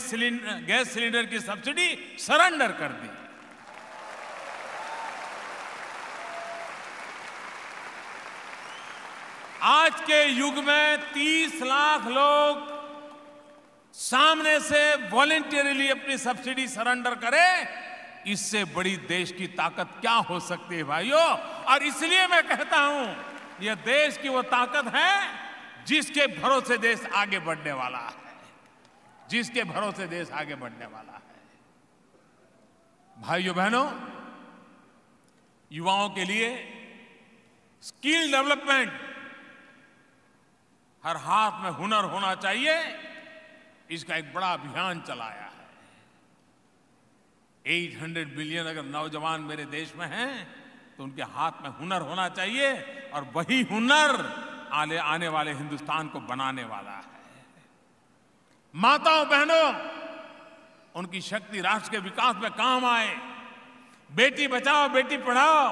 गैस सिलेंडर की सब्सिडी सरेंडर कर दी। आज के युग में 30 लाख लोग सामने से वॉलंटरीली अपनी सब्सिडी सरेंडर करे, इससे बड़ी देश की ताकत क्या हो सकती है भाइयों। और इसलिए मैं कहता हूं, यह देश की वो ताकत है जिसके भरोसे देश आगे बढ़ने वाला है, जिसके भरोसे देश आगे बढ़ने वाला है। भाइयों बहनों, युवाओं के लिए स्किल डेवलपमेंट, हर हाथ में हुनर होना चाहिए, इसका एक बड़ा अभियान चलाया है। 800 मिलियन अगर नौजवान मेरे देश में हैं तो उनके हाथ में हुनर होना चाहिए, और वही हुनर आने वाले हिंदुस्तान को बनाने वाला है। माताओं बहनों, उनकी शक्ति राष्ट्र के विकास में काम आए। बेटी बचाओ बेटी पढ़ाओ,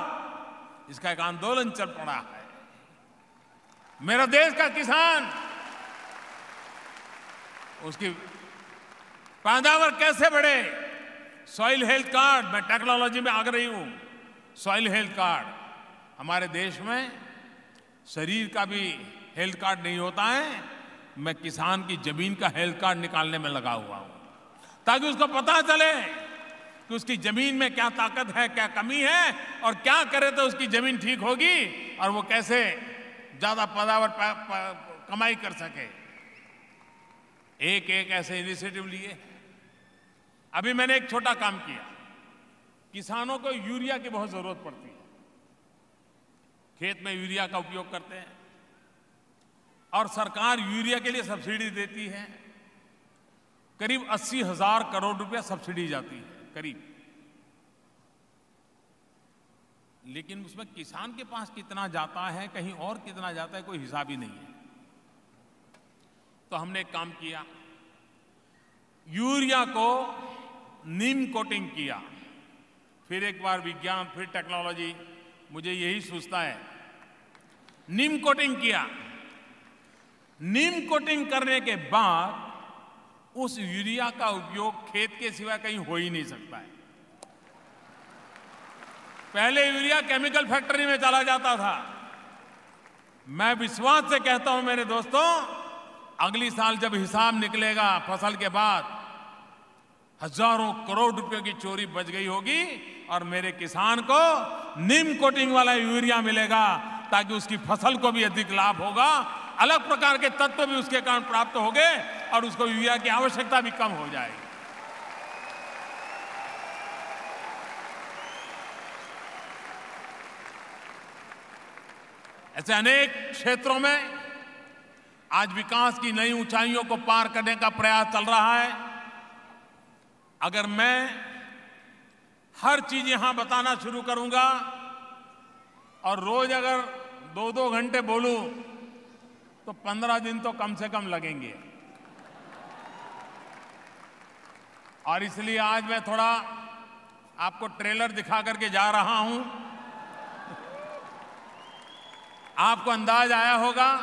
इसका एक आंदोलन चल पड़ा है। मेरा देश का किसान, उसकी पैदावार कैसे बढ़े, सॉइल हेल्थ कार्ड, मैं टेक्नोलॉजी में आग्रही हूं। सॉइल हेल्थ कार्ड, हमारे देश में शरीर का भी हेल्थ कार्ड नहीं होता है, मैं किसान की जमीन का हेल्थ कार्ड निकालने में लगा हुआ हूं, ताकि उसको पता चले कि उसकी जमीन में क्या ताकत है, क्या कमी है, और क्या करे तो उसकी जमीन ठीक होगी और वो कैसे ज्यादा पैदावार कमाई कर सके। एक एक ऐसे इनिशिएटिव लिए। अभी मैंने एक छोटा काम किया। किसानों को यूरिया की बहुत जरूरत पड़ती है, खेत में यूरिया का उपयोग करते हैं, और सरकार यूरिया के लिए सब्सिडी देती है। करीब 80,000 करोड़ रुपया सब्सिडी जाती है करीब। लेकिन उसमें किसान के पास कितना जाता है, कहीं और कितना जाता है, कोई हिसाब ही नहीं है। तो हमने एक काम किया, यूरिया को नीम कोटिंग किया। फिर एक बार विज्ञान, फिर टेक्नोलॉजी, मुझे यही सोचता है, नीम कोटिंग किया। नीम कोटिंग करने के बाद उस यूरिया का उपयोग खेत के सिवा कहीं हो ही नहीं सकता है। पहले यूरिया केमिकल फैक्ट्री में चला जाता था। मैं विश्वास से कहता हूं मेरे दोस्तों, अगली साल जब हिसाब निकलेगा फसल के बाद, हजारों करोड़ रुपए की चोरी बच गई होगी, और मेरे किसान को नीम कोटिंग वाला यूरिया मिलेगा, ताकि उसकी फसल को भी अधिक लाभ होगा, अलग प्रकार के तत्व भी उसके कारण प्राप्त होंगे, और उसको यूरिया की आवश्यकता भी कम हो जाएगी। ऐसे अनेक क्षेत्रों में आज विकास की नई ऊंचाइयों को पार करने का प्रयास चल रहा है। अगर मैं हर चीज यहां बताना शुरू करूंगा और रोज अगर 2-2 घंटे बोलूं तो 15 दिन तो कम से कम लगेंगे। और इसलिए आज मैं थोड़ा आपको ट्रेलर दिखा करके जा रहा हूं। आपको अंदाज आया होगा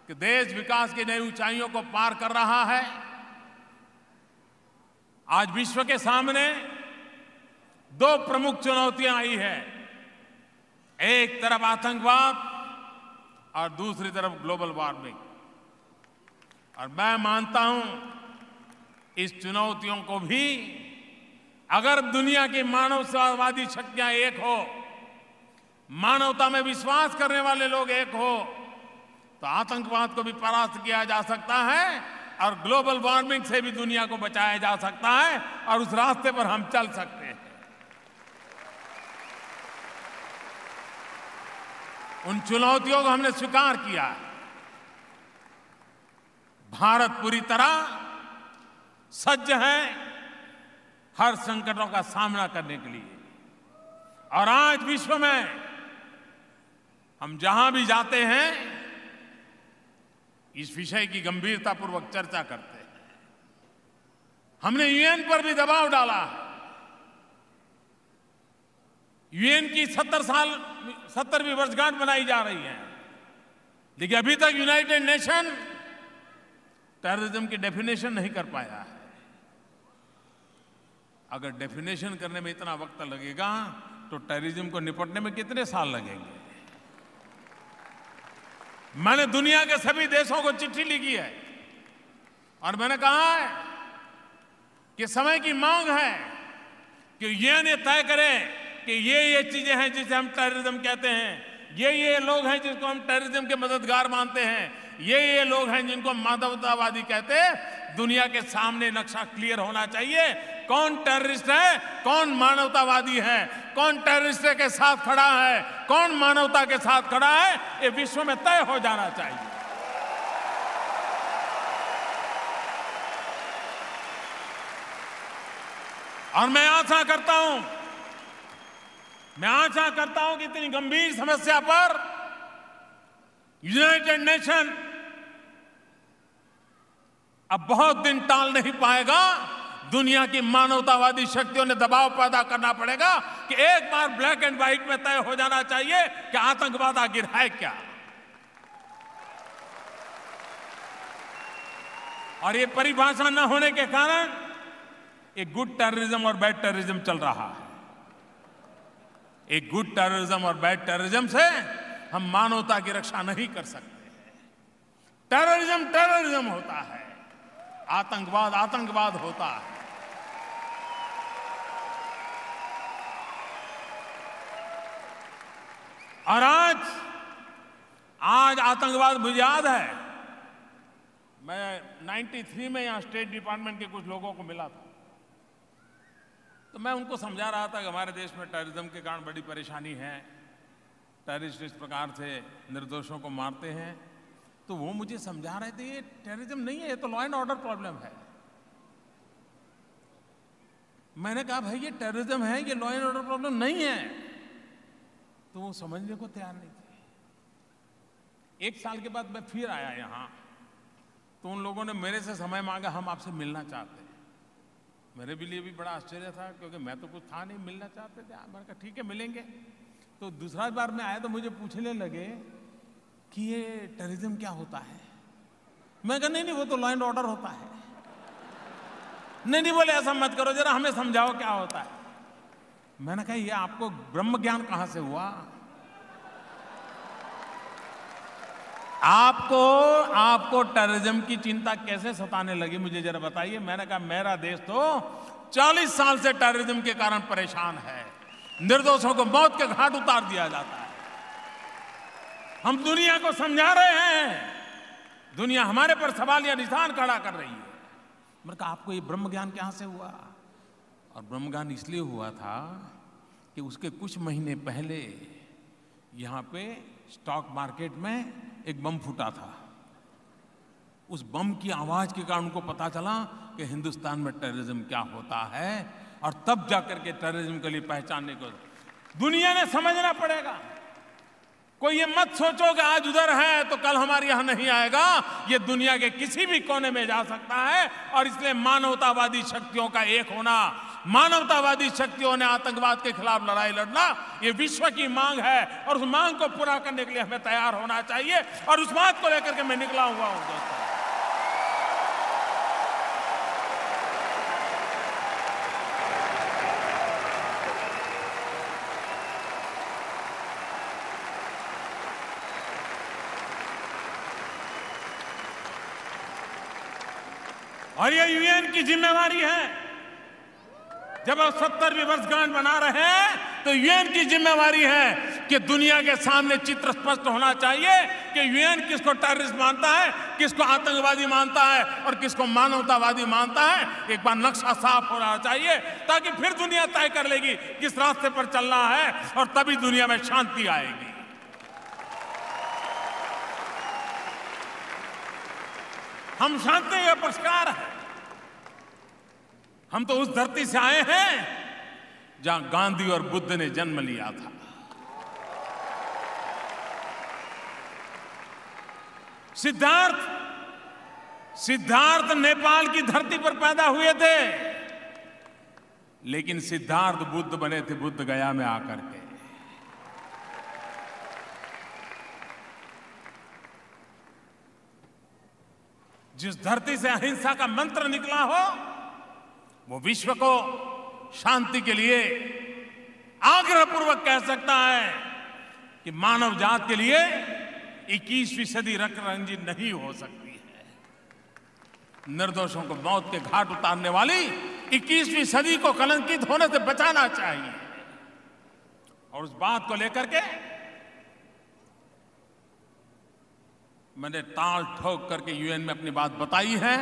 कि देश विकास की नई ऊंचाइयों को पार कर रहा है। आज विश्व के सामने 2 प्रमुख चुनौतियां आई है, एक तरफ आतंकवाद और दूसरी तरफ ग्लोबल वार्मिंग। और मैं मानता हूं इस चुनौतियों को भी अगर दुनिया की मानवतावादी शक्तियां एक हो, मानवता में विश्वास करने वाले लोग एक हो, तो आतंकवाद को भी परास्त किया जा सकता है और ग्लोबल वार्मिंग से भी दुनिया को बचाया जा सकता है, और उस रास्ते पर हम चल सकते हैं। उन चुनौतियों को हमने स्वीकार किया है। भारत पूरी तरह सज्ज है हर संकटों का सामना करने के लिए। और आज विश्व में हम जहां भी जाते हैं इस विषय की गंभीरतापूर्वक चर्चा करते हैं। हमने यूएन पर भी दबाव डाला है। यूएन की 70वीं वर्षगांठ मनाई जा रही है, लेकिन अभी तक यूनाइटेड नेशन टेररिज्म की डेफिनेशन नहीं कर पाया है। अगर डेफिनेशन करने में इतना वक्त लगेगा तो टेररिज्म को निपटने में कितने साल लगेंगे? मैंने दुनिया के सभी देशों को चिट्ठी लिखी है और मैंने कहा है कि समय की मांग है कि यूएन ये तय करे कि ये चीजें हैं जिसे हम टेररिज्म कहते हैं, ये लोग हैं जिनको हम टेररिज्म के मददगार मानते हैं, ये लोग हैं जिनको मानवतावादी कहते हैं। दुनिया के सामने नक्शा क्लियर होना चाहिए, कौन टेररिस्ट है, कौन मानवतावादी है, कौन टेररिस्ट के साथ खड़ा है, कौन मानवता के साथ खड़ा है, ये विश्व में तय हो जाना चाहिए। और मैं आशा करता हूं कि इतनी गंभीर समस्या पर यूनाइटेड नेशन अब बहुत दिन टाल नहीं पाएगा। दुनिया की मानवतावादी शक्तियों ने दबाव पैदा करना पड़ेगा कि एक बार ब्लैक एंड व्हाइट में तय हो जाना चाहिए कि आतंकवाद आखिर है क्या। और ये परिभाषा न होने के कारण एक गुड टेररिज्म और बैड टेररिज्म चल रहा है। एक गुड टेररिज्म और बैड टेररिज्म से हम मानवता की रक्षा नहीं कर सकते। टेररिज्म टेररिज्म होता है, आतंकवाद आतंकवाद होता है। और आज आतंकवाद मुझे याद है, मैं 93 में यहां स्टेट डिपार्टमेंट के कुछ लोगों को मिला था, तो मैं उनको समझा रहा था कि हमारे देश में टेररिज्म के कारण बड़ी परेशानी है, टेररिस्ट इस प्रकार से निर्दोषों को मारते हैं। तो वो मुझे समझा रहे थे ये टेररिज्म नहीं है, ये तो लॉ एंड ऑर्डर प्रॉब्लम है। मैंने कहा भाई ये टेररिज्म है, ये लॉ एंड ऑर्डर प्रॉब्लम नहीं है। तो वो समझने को तैयार नहीं थे। एक साल के बाद मैं फिर आया यहां, तो उन लोगों ने मेरे से समय मांगा, हम आपसे मिलना चाहते हैं। मेरे भी लिए भी बड़ा आश्चर्य था, क्योंकि मैं तो कुछ था नहीं, मिलना चाहते थे। मैंने कहा ठीक है मिलेंगे। तो दूसरा बार मैं आया तो मुझे पूछने लगे कि ये टेररिज्म क्या होता है। मैं कहा नहीं वो तो लॉ एंड ऑर्डर होता है। नहीं बोले ऐसा मत करो, जरा हमें समझाओ क्या होता है। मैंने कहा ये आपको ब्रह्म ज्ञान कहां से हुआ? आपको टेररिज्म की चिंता कैसे सताने लगी, मुझे जरा बताइए। मैंने कहा मेरा देश तो 40 साल से टेररिज्म के कारण परेशान है, निर्दोषों को मौत के घाट उतार दिया जाता है। हम दुनिया को समझा रहे हैं, दुनिया हमारे पर सवाल या निशान खड़ा कर रही है। मैंने कहा आपको ये ब्रह्म ज्ञान कहां से हुआ? और ब्रह्म ज्ञान इसलिए हुआ था कि उसके कुछ महीने पहले यहां पे स्टॉक मार्केट में एक बम फूटा था। उस बम की आवाज के कारण उनको पता चला कि हिंदुस्तान में टेररिज्म क्या होता है, और तब जाकर के टेररिज्म के लिए पहचानने को दुनिया ने समझना पड़ेगा। कोई ये मत सोचो कि आज उधर है तो कल हमारे यहां नहीं आएगा। ये दुनिया के किसी भी कोने में जा सकता है, और इसलिए मानवतावादी शक्तियों का एक होना, मानवतावादी शक्तियों ने आतंकवाद के खिलाफ लड़ाई लड़ना, ये विश्व की मांग है, और उस मांग को पूरा करने के लिए हमें तैयार होना चाहिए। और उस बात को लेकर के मैं निकला हुआ हूं दोस्तों। और ये यूएन की जिम्मेवारी है। जब हम 70वीं वर्षगांठ मना रहे हैं तो यूएन की जिम्मेवारी है कि दुनिया के सामने चित्र स्पष्ट होना चाहिए कि यूएन किसको टेररिस्ट मानता है, किसको आतंकवादी मानता है, और किसको मानवतावादी मानता है। एक बार नक्शा साफ होना चाहिए, ताकि फिर दुनिया तय कर लेगी किस रास्ते पर चलना है, और तभी दुनिया में शांति आएगी। हम शांति के पुरस्कार हैं। हम तो उस धरती से आए हैं जहां गांधी और बुद्ध ने जन्म लिया था। सिद्धार्थ नेपाल की धरती पर पैदा हुए थे, लेकिन सिद्धार्थ बुद्ध बने थे बुद्ध गया में आकर के। जिस धरती से अहिंसा का मंत्र निकला हो, वो विश्व को शांति के लिए आग्रहपूर्वक कह सकता है कि मानव जात के लिए 21वीं सदी रंग रंजित नहीं हो सकती है। निर्दोषों को मौत के घाट उतारने वाली 21वीं सदी को कलंकित होने से बचाना चाहिए। और उस बात को लेकर के मैंने ताल ठोक करके यूएन में अपनी बात बताई है।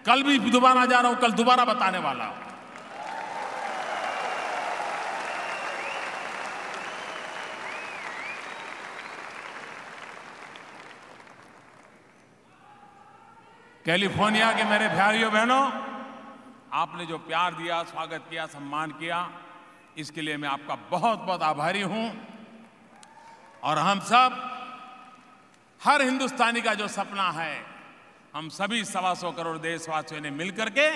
कल भी दोबारा जा रहा हूं, कल दोबारा बताने वाला हूं। कैलिफोर्निया के मेरे भाइयों बहनों, आपने जो प्यार दिया, स्वागत किया, सम्मान किया, इसके लिए मैं आपका बहुत बहुत आभारी हूं। और हम सब, हर हिंदुस्तानी का जो सपना है, हम सभी 125 करोड़ देशवासियों ने मिलकर के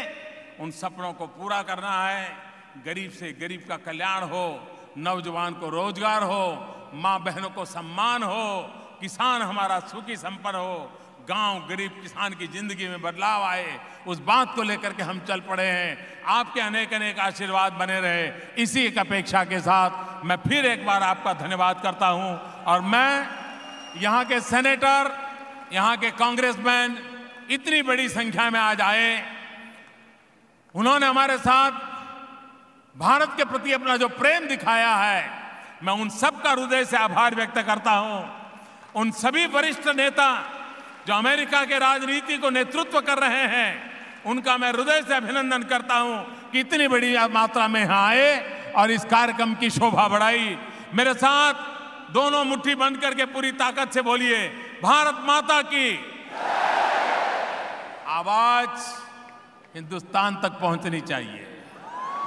उन सपनों को पूरा करना है। गरीब से गरीब का कल्याण हो, नौजवान को रोजगार हो, मां बहनों को सम्मान हो, किसान हमारा सुखी संपन्न हो, गांव गरीब किसान की जिंदगी में बदलाव आए, उस बात को लेकर के हम चल पड़े हैं। आपके अनेक अनेक आशीर्वाद बने रहे, इसी एक अपेक्षा के साथ मैं फिर एक बार आपका धन्यवाद करता हूं। और मैं यहाँ के सेनेटर, यहाँ के कांग्रेसमैन इतनी बड़ी संख्या में आज आए, उन्होंने हमारे साथ भारत के प्रति अपना जो प्रेम दिखाया है, मैं उन सब का हृदय से आभार व्यक्त करता हूं। उन सभी वरिष्ठ नेता जो अमेरिका के राजनीति को नेतृत्व कर रहे हैं, उनका मैं हृदय से अभिनंदन करता हूं कि इतनी बड़ी मात्रा में यहां आए और इस कार्यक्रम की शोभा बढ़ाई। मेरे साथ दोनों मुट्ठी बंद करके पूरी ताकत से बोलिए, भारत माता की आवाज हिंदुस्तान तक पहुंचनी चाहिए।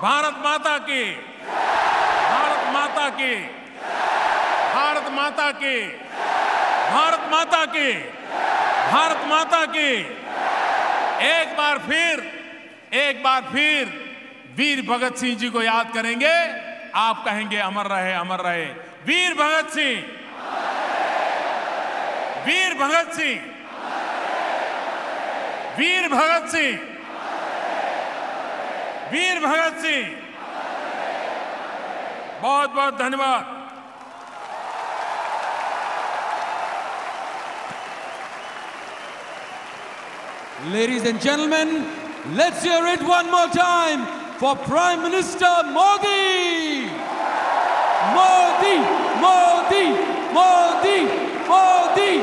भारत माता की, भारत माता की, भारत माता की, भारत माता की, भारत माता की। एक बार फिर वीर भगत सिंह जी को याद करेंगे, आप कहेंगे अमर रहे, अमर रहे। वीर भगत सिंह, वीर भगत सिंह, वीर भगत सिंह, वीर भगत सिंह। बहुत बहुत धन्यवाद। Ladies and gentlemen, let's hear it one more time for Prime Minister Modi! Modi! Modi! Modi! Modi!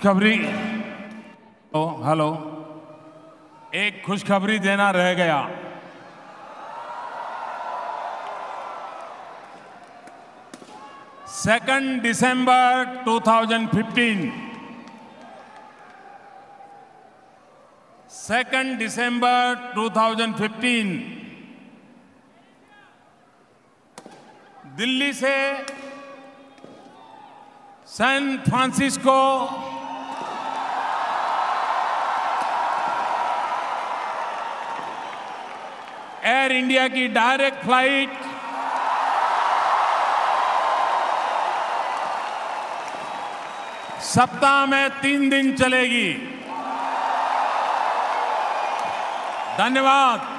खुशखबरी, हेलो, एक खुशखबरी देना रह गया। सेकंड दिसंबर 2015, 2 दिसंबर 2015 दिल्ली से सैन फ्रांसिस्को एयर इंडिया की डायरेक्ट फ्लाइट सप्ताह में 3 दिन चलेगी। धन्यवाद।